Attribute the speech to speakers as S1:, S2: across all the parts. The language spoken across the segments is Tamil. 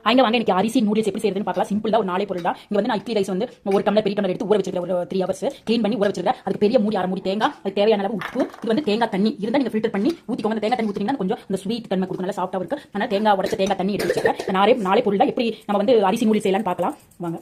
S1: அங்கே வாங்க எனக்கு அரிசி நூடுல்ஸ் எப்படி செய்யறதுன்னு பார்க்கலாம். சிம்பிள் தான், ஒரு 4 பொருள் தான். இங்கே வந்து நான் இட்லி ரைஸ் வந்து ஒரு டம்ளர் பெரிய டம்ளர் எடுத்து ஊற வச்சிருக்கேன். ஒரு 3 ஹவர்ஸ் க்ளீன் பண்ணி ஊற வச்சிருக்கேன். அதுக்கு பெரிய மூடி 1/2 மூடி தேங்காய், அதுக்கு தேவையான அளவு உப்பு. இது வந்து தேங்காய் தண்ணி இருந்தால் நீங்கள் ஃபில்டர் பண்ணி ஊற்றிக்கோங்க. அந்த தேங்காய் தண்ணி ஊற்றினீங்கன்னா கொஞ்சம் அந்த ஸ்வீட் தன்மை கொடுக்கும், நல்லா சாஃப்ட்டாக இருக்கு. அதனால் தேங்காய் உடச்ச தேங்காய் தண்ணி எடுத்து வச்சிருக்கேன். 4 பொருள் தான். எப்படி நம்ம வந்து அரிசி நூடுல்ஸ் செய்யலாம்னு பார்க்கலாம் வாங்க.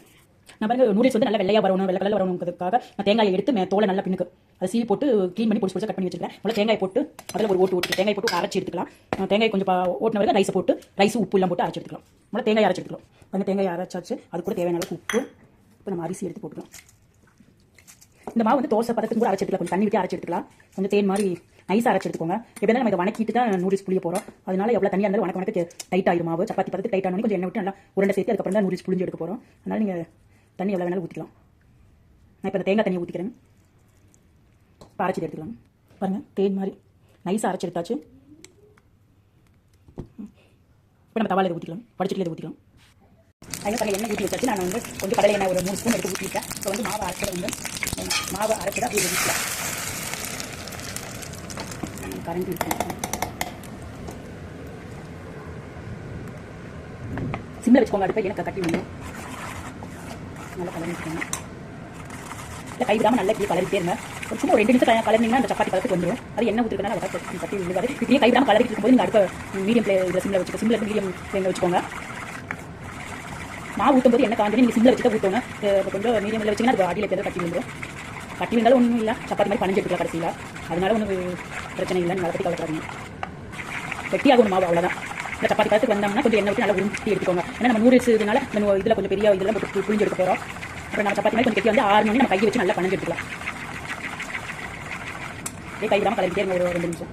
S1: நம்ம நூடுல்ஸ் வந்து நல்லா வெள்ளையாக வரணும், வெள்ளை கலர் வரணுங்கிறதுக்காக நான் தேங்காயை எடுத்து தோலை நல்லா பின்னுக்கு அதை சீவி போட்டு க்ளீன் பண்ணி பொடிச்சு கட் பண்ணி வச்சிருக்கேன். நல்லா தேங்காய் போட்டு அதில் ஒரு ஓட்டு தேங்காய் போட்டு அரைச்சி எடுத்துக்கலாம். தேங்காய் கொஞ்சம் ஓட்டின வரைக்கும் ரைஸை போட்டு ரைஸ் உப்பு எல்லாம் போட்டு அரைச்சி எடுத்துக்கலாம். நல்லா தேங்காய் அரைச்சி எடுத்துக்கலாம். அந்த தேங்காய் அரைச்சாச்சு, அது கூட தேவையான அளவுக்கு உப்பு. இப்போ நம்ம அரிசி எடுத்து போட்டுக்கலாம். இந்த மாவு வந்து தோசை பதத்துக்கு கூட அரைச்சி எடுத்துக்கலாம். கொஞ்சம் தண்ணி விட்டு அரைச்சி எடுத்துக்கலாம். கொஞ்சம் தேன் மாதிரி நைஸாக அரைச்சி எடுத்துக்கோங்க. எப்படின்னா நம்ம இதை வணக்கிட்டு தான் நூடுல்ஸ் புளிய போகிறோம். அதனால எவ்வளோ தனியாக இருந்தாலும் உனக்கு டைட் ஆயிடும் மாவு. சப்பாத்தி பதத்துக்கு டைட் ஆனோன்னு கொஞ்சம் எண்ணெய் விட்டு நல்லா உருண்டை சேர்த்து அதுக்கப்புறம் தான் நூடுல்ஸ் புளிஞ்சு எடுக்க போகிறோம். அதனால நீங்கள் தண்ணி எவ்வளோ வேணாலும் ஊற்றிக்கலாம். நான் இப்போ இந்த தேங்காய் தண்ணி ஊற்றிக்கிறேன். இப்போ அரைச்சி எடுத்துக்கலாம். பாருங்கள், தேன் மாதிரி நைஸாக அரைச்சி எடுத்தாச்சு. இப்போ நம்ம தவாவில் ஊற்றிக்கலாம், படிச்சுட்டு ஊற்றிக்கலாம். அதில் பாருங்கள், எண்ணெய் ஊற்றி வச்சாச்சு. நான் வந்து கொஞ்சம் கடலை எண்ணெய் ஒரு 3 ஸ்பூன் எடுத்து ஊற்றிட்டேன். இப்போ வந்து மாவு அரைச்சதை அப்படியே ஊற்றிக்கலாம். கரண்டி ஊற்றிக்கலாம். சிம்மில் வச்சுக்கோங்க. அடுப்பை எனக்கு கட்டி விடணும். நல்லா கலரி வச்சுக்கோங்க. இல்லை கைவிடாமல் நல்லா இப்படியே கலரிட்டே இருங்க. ஒரு சும்மா ஒரு 2 நிமிஷம் கலர்னிங்கன்னா அந்த சப்பாத்தி பதத்துக்கு வந்துடும். அது என்ன ஊற்றுறதுனால அதை கட்டி விழுவாது. இப்படியே கைவிடாமல் கலரிட்டு இருக்கும்போது நீங்கள் அடுப்பை மீடியம் இதில் சிம்மில் வச்சுக்கோங்க. சிம்மில் மீடியம் ஃப்ளேமில் வச்சுக்கோங்க. மாவு ஊற்றும் போது என்ன காஞ்சி நீங்கள் சிம்மில் வச்சு தான் ஊற்றணும். கொஞ்சம் மீடியமில் வச்சிங்கன்னா அது அடியில் இருக்கிறது கட்டி விழுந்துடும். கட்டி விழுந்தாலும் ஒன்றும் இல்லை, சப்பாத்தி மாதிரி பனஞ்சு எடுத்துக்கலாம் கடைசியில். அதனால ஒன்றும் பிரச்சனை இல்லை. நீங்கள் அதை பற்றி கலக்காதீங்க. வெட்டியாகும் மாவு, அவ்வளோதான். இந்த சப்பாத்தி பதத்துக்கு வந்தோம்னா கொஞ்சம் எண்ணெய் விட்டு நல்லா உருட்டி எடுத்துக்கோங்க. ஏன்னா நம்ம நூடுல்ஸ் இதனால இதில் கொஞ்சம் பெரிய இதெல்லாம் போட்டு புளிஞ்சு எடுக்க போகிறோம். அப்புறம் நம்ம சப்பாத்தி மாதிரி கொஞ்சம் கட்டி வந்து 6 மணி நம்ம கையை வச்சு நல்லா பனஞ்சு எடுத்துக்கலாம். அப்படியே கை விடாமல் கலக்கிட்டே இருங்க. ஒரு 2 நிமிஷம்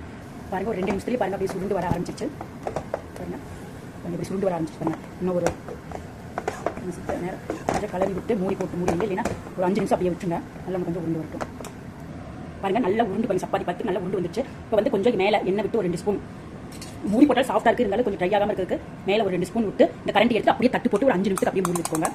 S1: பாருங்கள். ஒரு 2 நிமிஷத்துலேயே பாருங்கள் அப்படியே சுருண்டு வர ஆரம்பிச்சிச்சு. பாருங்கள், இப்படி சுருண்டு வர ஆரம்பிச்சிச்சு. பாருங்கள், இன்னும் ஒரு நேரம் கொஞ்சம் கலரி விட்டு மூடி போட்டு மூடிங்க. இல்லைன்னா ஒரு 5 நிமிஷம் அப்படியே விட்டுருங்க. நல்லா கொஞ்சம் உருண்டு வரட்டும். பாருங்கள், நல்லா உருண்டு பண்ணி சப்பாத்தி பார்த்து நல்லா உருண்டு வந்துச்சு. இப்போ வந்து கொஞ்சம் மேலே எண்ணெய் விட்டு ஒரு 2 ஸ்பூன் மூடி போட்டால் சாஃப்ட்டாக இருக்குது. இருந்தாலும் கொஞ்சம் ட்ரை ஆகாமல் இருக்கிறதுக்கு மேலே ஒரு 2 ஸ்பூன் விட்டு இந்த கரண்டி எடுத்து அப்படியே தட்டு போட்டு ஒரு 5 நிமிஷத்துக்கு அப்படியே மூடி வச்சுக்கோங்க.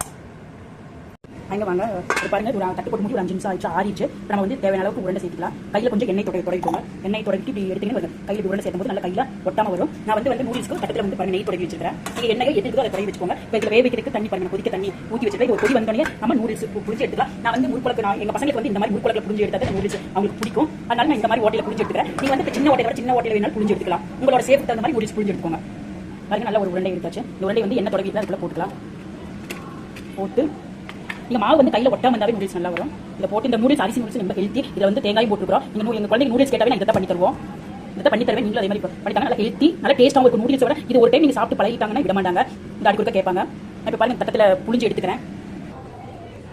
S1: அங்கே வாங்க பாருங்கள், ஒரு தட்டு போட்டு மூடி ஒரு 5 நிமிஷம் ஆயிடுச்சு, ஆறிச்சு. நம்ம வந்து தேவையான அளவுக்கு உருண்டை சேர்த்துக்கலாம். கையில் கொஞ்சம் எண்ணெய் தொடங்கிக்கோங்க. எண்ணெய் தொடக்கி இப்படி எடுத்தீங்கன்னா கையில் உருண்டை சேர்க்கும் போது நல்லா கையில் ஒட்டாமல் வரும். நான் வந்து நூடுல்ஸ்க்கு தட்டத்தில் வந்து பாருங்கள் நெய் தொடங்கி வச்சிருக்கேன். நீங்கள் எண்ணெயை எதுக்கு அதை தொடங்கி வச்சுக்கோங்க. இப்போ இதில் வேவிக்கிறதுக்கு தண்ணி பாருங்கள், கொதிக்க தண்ணி ஊற்றி வச்சுருக்கேன். ஒரு கொதி வந்தோடனே நம்ம நூடுல்ஸ் புளிச்சு எடுத்துக்கலாம். நான் வந்து முறுக்குழக்கு எங்கள் பசங்களுக்கு வந்து இந்த மாதிரி முறுக்குழக்கில் புளிஞ்சு எடுத்தால் நூடுல்ஸ் அவங்களுக்கு பிடிக்கும். அதனால நான் இந்த மாதிரி ஓட்டையில் புளிஞ்சு எடுத்துக்கிறேன். நீங்கள் வந்து சின்ன ஓட்டையில் வேணாலும் புளிஞ்சு எடுத்துக்கலாம். உங்களோட சேஃப்க்கு தகுந்த மாதிரி நூடுல்ஸ் புளிஞ்சு எடுத்துக்கோங்க. பாருங்கள், நல்லா ஒரு உருண்டை எடுத்தாச்சு. இந்த உருண்டை வந்து எண்ணெய் தொடங்கி தான் அதுக்குள்ளே போட்டுக்கலாம். போட்டு நீங்கள் மாவு வந்து கையில் ஒட்டாம வந்தாவே நூடுல்ஸ் நல்லா வரும். இதில் போட்டு இந்த நூடுல்ஸ் அரிசி நூடுல்ஸ் ரொம்ப ஹெல்த்தி. இதில் வந்து தேங்காய் போட்டுக்கிறோம். நீங்கள் எங்கள் குழந்தைங்க நூடுல்ஸ் கேட்டாவே நான் இதை பண்ணி தருவோம். இதை பண்ணி தருவேன். நீங்களும் அதே மாதிரி பண்ணிட்டாங்க. நல்லா ஹெல்த்தி, நல்லா டேஸ்ட்டாகவும் இருக்கும். நூடுல்ஸ் விட இது ஒரு டைம் நீங்கள் சாப்பிட்டு பழகிட்டாங்கன்னா விட மாட்டாங்க. இந்த அடி கொடுக்க கேட்பாங்க. இப்போ பாருங்கள், தட்டத்தில் புளிஞ்சு எடுத்துக்கிறேன்.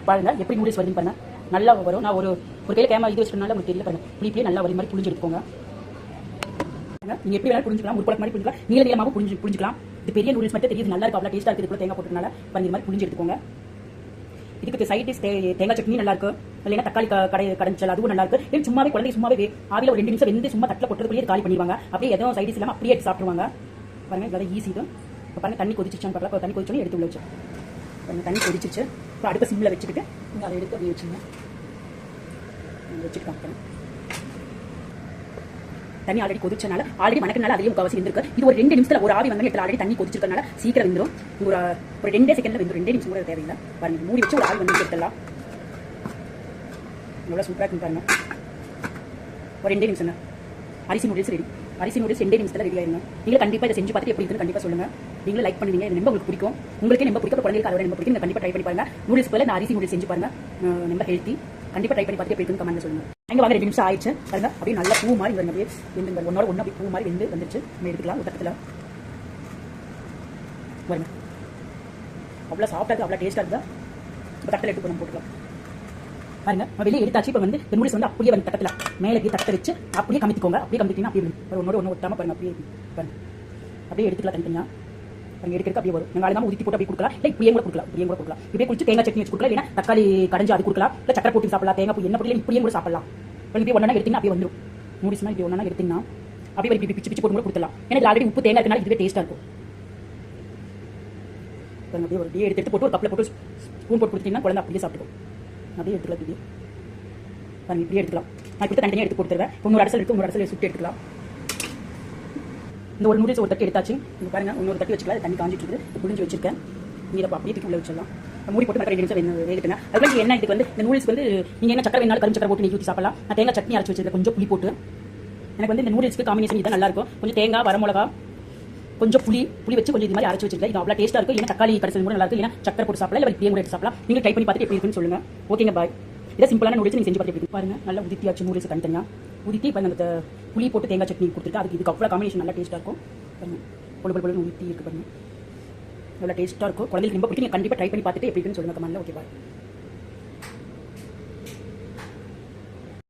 S1: பாருங்கள் எப்படி நூடுல்ஸ் வருதுன்னு பாருங்கள், நல்லா வரும். நான் ஒரு கையில் கேமரா இது வச்சுருந்தாலும் உங்களுக்கு தெரியல. பாருங்கள், புளிப்பிலே நல்லா வர மாதிரி புளிஞ்சு எடுத்துக்கோங்க. நீங்கள் எப்படி வேணாலும் புரிஞ்சுக்கலாம். ஒரு குழம்பு மாதிரி புரிஞ்சுக்கலாம், நீளமாக புரிஞ்சுக்கலாம். இது பெரிய நூடுல்ஸ் மட்டும் தெரியுது, நல்லா இருக்கும், அவ்வளோ டேஸ்ட்டாக இருக்குது. தேங்காய் போட்டுறதுனால பாருங்கள், இது மாதிரி புளிஞ்சு எடுத்துக்கோங்க. இதுக்கு சைட் டிஷ் தேங்காய் சட்னி நல்லா இருக்கும். இல்லைன்னா தக்காளி கடைஞ்சல் அதுவும் நல்லா இருக்கு. இல்லை சும்மாவே குழந்தைங்க சும்மாவே ஆவியில் ஒரு 2 நிமிஷம் வெந்து சும்மா தட்டில் கொட்டுறதுக்குள்ளேயே காலி பண்ணிடுவாங்க. அப்படியே எதுவும் சைட் டிஷ் இல்லாமல் அப்படியே எடுத்து சாப்பிடுவாங்க. பாருங்கள், இதெல்லாம் ஈஸி தான். இப்போ பாருங்கள், தண்ணி கொதிச்சிச்சான்னு பார்க்கலாம். தண்ணி கொதிச்சோன்னே எடுத்து உள்ள வச்சு பாருங்கள், தண்ணி கொதிச்சிச்சு. இப்போ அடுத்த சிம்மில் வச்சுக்கிட்டு நீங்கள் அதை எடுத்து அப்படியே வச்சுங்க. வச்சுட்டு காமிக்கிறேன். தண்ணி ஆல்ரெடி கொதிச்சனால ஆல்ரெடி மணக்கனால அதையும் முக்கால்வாசி வெந்திருக்கு. இது ஒரு 2 நிமிஷத்தில் ஒரு ஆவி வந்து இடத்துல ஆல்ரெடி தண்ணி கொதிச்சிருக்கனால சீக்கிரம் வெந்துடும். ஒரு 2 செகண்டில் வெந்துடும். 2 நிமிஷம் கூட தேவையில்லை. பாருங்கள், மூடி வச்சு ஒரு ஆவி வந்து எடுத்துடலாம். எவ்வளோ சூப்பராக இருக்குன்னு பாருங்கள். ஒரு 2 நிமிஷம் தான் அரிசி நூடுல்ஸ் ரெடி. அரிசி நூடுல்ஸ் 2 நிமிஷத்தில் ரெடி ஆயிருங்க. நீங்கள் கண்டிப்பாக இதை செஞ்சு பார்த்துட்டு எப்படி இருக்குன்னு கண்டிப்பாக சொல்லுங்கள். நீங்களும் லைக் பண்ணுவீங்க. இது ரொம்ப உங்களுக்கு பிடிக்கும். உங்களுக்கே ரொம்ப பிடிக்கும், குழந்தைகளுக்கு அதோட ரொம்ப பிடிக்கும். நீங்கள் கண்டிப்பாக ட்ரை பண்ணி பாருங்கள். நூடுல்ஸ் போல இந்த அரிசி நூடுல்ஸ் செஞ்சு பாருங்கள், ரொம்ப ஹெல்த்தி. கண்டிப்பாக ட்ரை பண்ணி பார்த்துட்டு எப்படி இருக்குன்னு கமெண்ட்ல சொல்லுங்கள். அங்கே வாங்க, 2 நிமிஷம் ஆயிடுச்சு பாருங்க. அப்படியே நல்லா பூ மாதிரி வந்து அப்படியே வெந்து ஒன்னோட ஒன்று அப்படி பூ மாதிரி வெந்து வந்துச்சு. நம்ம எடுத்துக்கலாம் ஒரு தட்டத்தில். பாருங்க, அவ்வளோ சாஃப்டாக இருக்குது, அவ்வளோ டேஸ்ட்டாக இருக்குதா. இப்போ தட்டில் எடுத்து நம்ம போட்டுக்கலாம். பாருங்க, நம்ம வெளியே எடுத்தாச்சு. இப்போ வந்து இந்த நூடுல்ஸ் வந்து அப்படியே வந்து தட்டத்தில் மேலே தட்டத்தை வச்சு அப்படியே கமித்திக்கோங்க. அப்படியே கமித்திங்கன்னா அப்படியே ஒன்னோட ஒன்று ஒட்டாமல் பாருங்க. அப்படியே பாருங்க, அப்படியே எடுத்துக்கலாம் தனித்தனியாக. பாருங்க, எடுக்கிறதுக்கு அப்படியே வரும். நீங்கள் அழகாக ஊற்றி போட்டு அப்படியே கொடுக்கலாம். இல்லை இப்படியே கூட கொடுக்கலாம். இப்படியே கூட கொடுக்கலாம். இப்படியே குடிச்சு தேங்காய் சட்னி வச்சு கொடுக்கலாம். இல்லைன்னா தக்காளி கடைஞ்சி அது கொடுக்கலாம். இல்லை சக்கரை போட்டு சாப்பிடலாம். தேங்காய் பூ என்ன போட்டு இப்படியே கூட சாப்பிடலாம். இப்படி ஒன்றா எடுத்தீங்கன்னா அப்படியே வந்துடும். நூடுல்ஸ்னா இப்படி ஒன்றா எடுத்தீங்கன்னா அப்படியே இப்படி பிச்சு பிச்சு போட்டு கூட கொடுத்துலாம். ஏன்னா இது ஆல்ரெடி உப்பு தேங்காய் இருக்கனால இதுவே டேஸ்ட்டாக இருக்கும். அப்படியே ஒரு அப்படியே எடுத்து போட்டு ஒரு கப்பில் போட்டு ஸ்பூன் போட்டு கொடுத்தீங்கன்னா குழந்தை அப்படியே சாப்பிட்டுக்கும். அப்படியே எடுத்துக்கலாம். இப்படி பாருங்க, இப்படியே எடுத்துக்கலாம். நான் இப்படி தனியாக எடுத்து கொடுத்துருவேன். இன்னொரு அரசல் எடுத்து இன்னொரு அரசல் சுட்டு எடுத்துக்கலாம். இந்த ஒரு நூடுல்ஸ் ஒரு தட்டு எடுத்தாச்சு. இங்கே பாருங்கள், இன்னொரு தட்டி வச்சுக்கலாம். அது தண்ணி காஞ்சிட்டு இருக்குது, முடிஞ்சு வச்சிருக்கேன். இதை அப்படியே தூக்கி உள்ள வச்சிடலாம். மூடி போட்டு மட்டும் 2 நிமிஷம் வேகட்டுங்க. அதுக்கு என்ன, இதுக்கு வந்து இந்த நூடுல்ஸ் வந்து நீங்கள் என்ன சக்கரை வேணாலும் கரும் சக்கரை போட்டு நெய் ஊற்றி சாப்பிடலாம். நான் தேங்காய் சட்னி அரைச்சி வச்சிருக்கேன், கொஞ்சம் புளி போட்டு. எனக்கு வந்து இந்த நூடுல்ஸ்க்கு காம்பினேஷன் இதான் நல்லாயிருக்கும். கொஞ்சம் தேங்காய், வரமிளகா, கொஞ்சம் புளி வச்சு கொஞ்சம் இது மாதிரி அரைச்சி வச்சிருக்கேன். இது அவ்வளோ டேஸ்ட்டாக இருக்கும். இல்லைனா தக்காளி கரைசல் கூட நல்லா இருக்கும். இல்லைனா சக்கரை போட்டு சாப்பிடலாம், இல்லை இப்படியே கூட எடுத்து சாப்பிடலாம். நீங்கள் ட்ரை பண்ணி பார்த்துட்டு எப்படி இருக்குன்னு சொல்லுங்கள். ஓகேங்க, பாய். இதை சிம்பிளான நூடுல்ஸ் நீங்கள் செஞ்சு பார்த்துட்டு பாருங்க. நல்லா உதித்தியாச்சு நூடுல்ஸ் தனித்தனியாக உதித்தி. இப்போ அந்த புளி போட்டு தேங்காய் சட்னி கொடுத்துருக்கேன். அதுக்கு இதுக்கு அவ்வளோ காம்பினேஷன் நல்லா டேஸ்ட்டாக இருக்கும். பாருங்க, பொழுது உதித்தி இருக்குது பாருங்க, நல்லா டேஸ்ட்டாக இருக்கும். குழந்தைங்களுக்கு ரொம்ப பிடிக்கும். நீங்கள் கண்டிப்பாக ட்ரை பண்ணி பார்த்துட்டு எப்படி இருக்குன்னு சொல்லுங்கள் கமெண்ட்ல. ஓகே, பாய்.